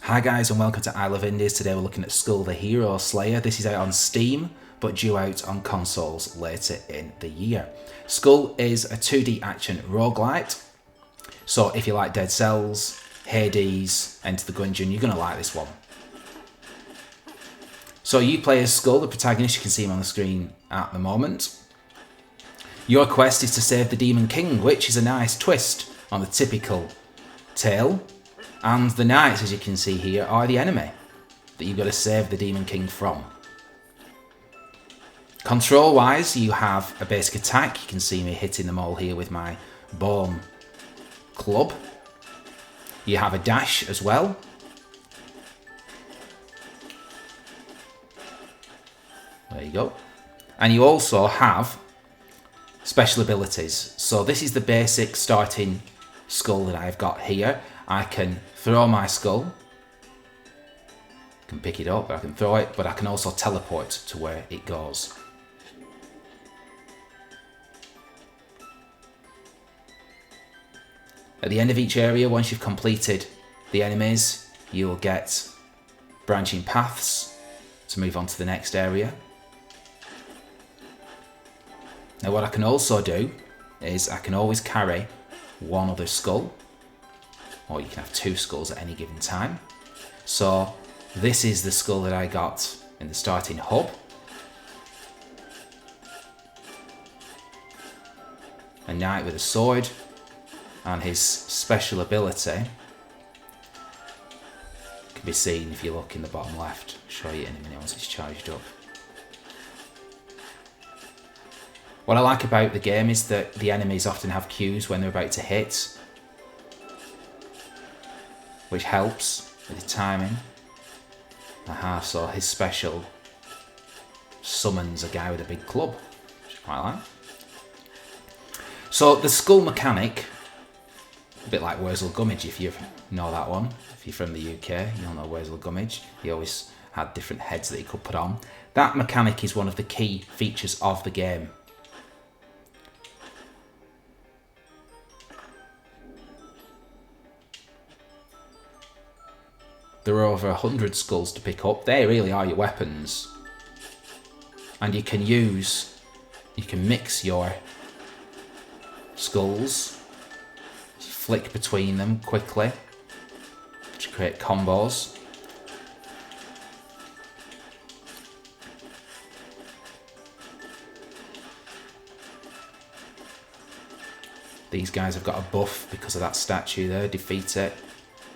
Hi guys and welcome to I Love Indies. Today we're looking at Skul the Hero Slayer. This is out on Steam but due out on consoles later in the year. Skul is a 2D action roguelite. So if you like Dead Cells, Hades, Enter the Gungeon, you're going to like this one. So you play as Skul, the protagonist. You can see him on the screen at the moment. Your quest is to save the Demon King, which is a nice twist on the typical tale. And the knights, as you can see here, are the enemy that you've got to save the Demon King from. Control-wise, you have a basic attack. You can see me hitting them all here with my bone club. You have a dash as well. There you go. And you also have special abilities. So this is the basic starting Skul that I've got here. I can throw my skull, I can pick it up, I can throw it, but I can also teleport to where it goes. At the end of each area, once you've completed the enemies, you'll get branching paths to move on to the next area. Now what I can also do is I can always carry one other skull, or you can have two skulls at any given time. So this is the skull that I got in the starting hub. A knight with a sword, and his special ability can be seen if you look in the bottom left. I'll show you in a minute once it's charged up. What I like about the game is that the enemies often have cues when they're about to hit, which helps with the timing. So his special summons a guy with a big club, which I quite like. So the Skul mechanic, a bit like Wurzel Gummidge if you know that one. If you're from the UK, you'll know Wurzel Gummidge. He always had different heads that he could put on. That mechanic is one of the key features of the game. There are over 100 skulls to pick up. They really are your weapons. And you can mix your skulls, flick between them quickly to create combos. These guys have got a buff because of that statue there. Defeat it,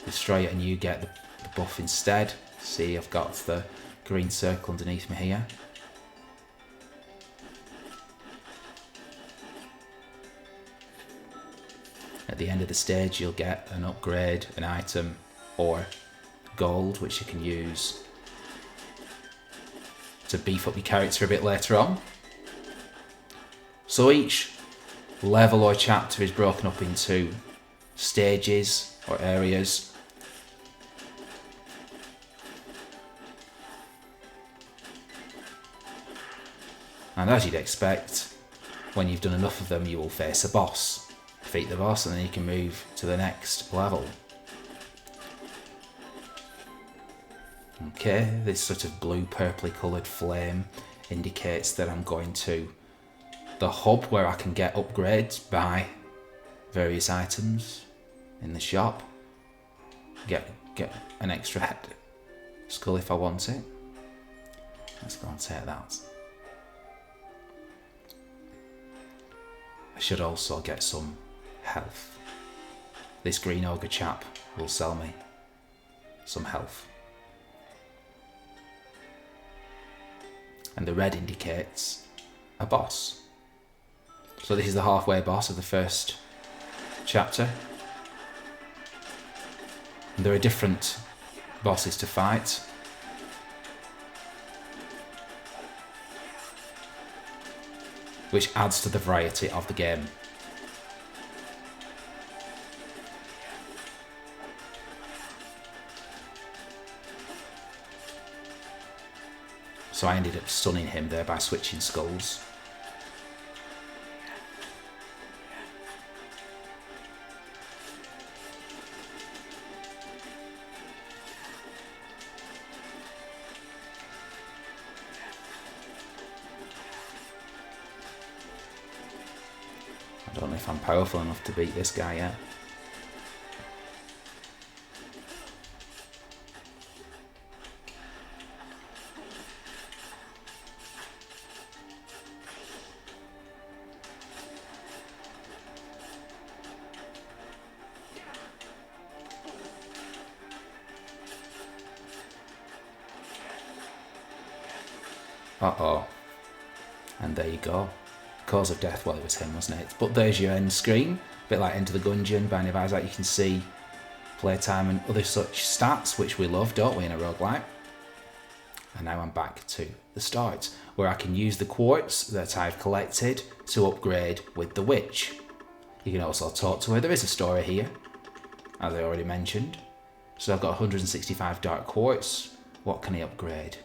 destroy it, and you get the buff instead. See, I've got the green circle underneath me here. At the end of the stage you'll get an upgrade, an item, or gold, which you can use to beef up your character a bit later on. So each level or chapter is broken up into stages or areas. And as you'd expect, when you've done enough of them, you will face a boss. Defeat the boss and then you can move to the next level. Okay, this sort of blue purpley coloured flame indicates that I'm going to the hub where I can get upgrades by various items in the shop. Get an extra head skull if I want it. Let's go and take that. I should also get some health. This green ogre chap will sell me some health. And the red indicates a boss. So this is the halfway boss of the first chapter. And there are different bosses to fight. Which adds to the variety of the game. So I ended up stunning him there by switching skulls. I don't know if I'm powerful enough to beat this guy yet. Uh-oh. And there you go. Cause of death, well, it was him, wasn't it? But there's your end screen. A bit like Enter the Gungeon, Binding of Isaac. You can see playtime and other such stats, which we love, don't we, in a roguelite? And now I'm back to the start, where I can use the quartz that I've collected to upgrade with the witch. You can also talk to her. There is a story here, as I already mentioned. So I've got 165 dark quartz. What can I upgrade?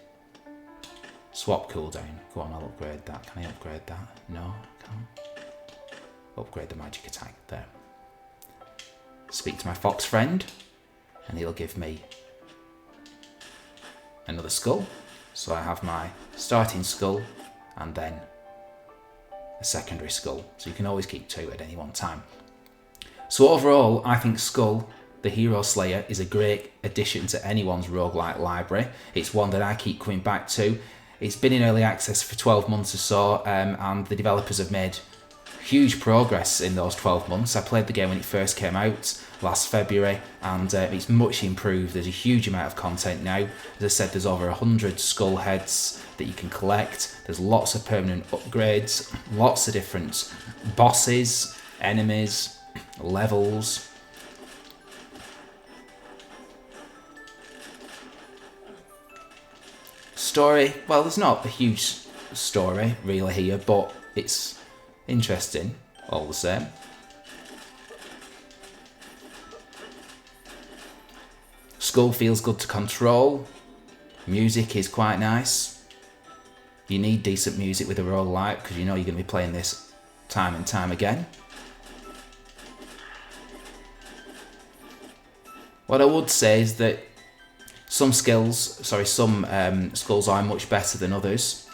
Swap cooldown. Go on, I'll upgrade that. Can I upgrade that? No, can't. Upgrade the magic attack. There. Speak to my fox friend, and he'll give me another skull. So I have my starting skull, and then a secondary skull. So you can always keep 2 at any one time. So overall, I think Skul, the Hero Slayer, is a great addition to anyone's roguelite library. It's one that I keep coming back to. It's been in early access for 12 months or so, and the developers have made huge progress in those 12 months. I played the game when it first came out last February, and it's much improved. There's a huge amount of content now. As I said, there's over 100 skull heads that you can collect. There's lots of permanent upgrades, lots of different bosses, enemies, levels. Story, well, there's not a huge story really here, but it's interesting all the same. Skul feels good to control. Music is quite nice. You need decent music with a roguelite because you know you're going to be playing this time and time again. What I would say is that some skulls are much better than others.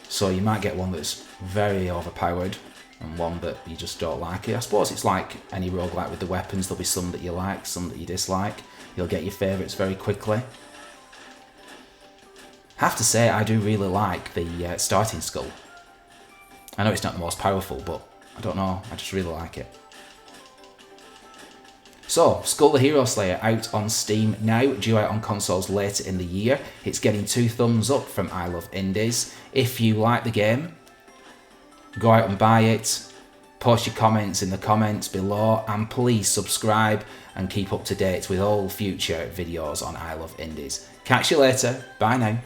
So you might get one that's very overpowered and one that you just don't like. I suppose it's like any roguelite with the weapons. There'll be some that you like, some that you dislike. You'll get your favourites very quickly. I have to say, I do really like the starting skull. I know it's not the most powerful, but I don't know, I just really like it. So, Skul the Hero Slayer out on Steam now, due out on consoles later in the year. It's getting 2 thumbs up from I Love Indies. If you like the game, go out and buy it. Post your comments in the comments below, and please subscribe and keep up to date with all future videos on I Love Indies. Catch you later. Bye now.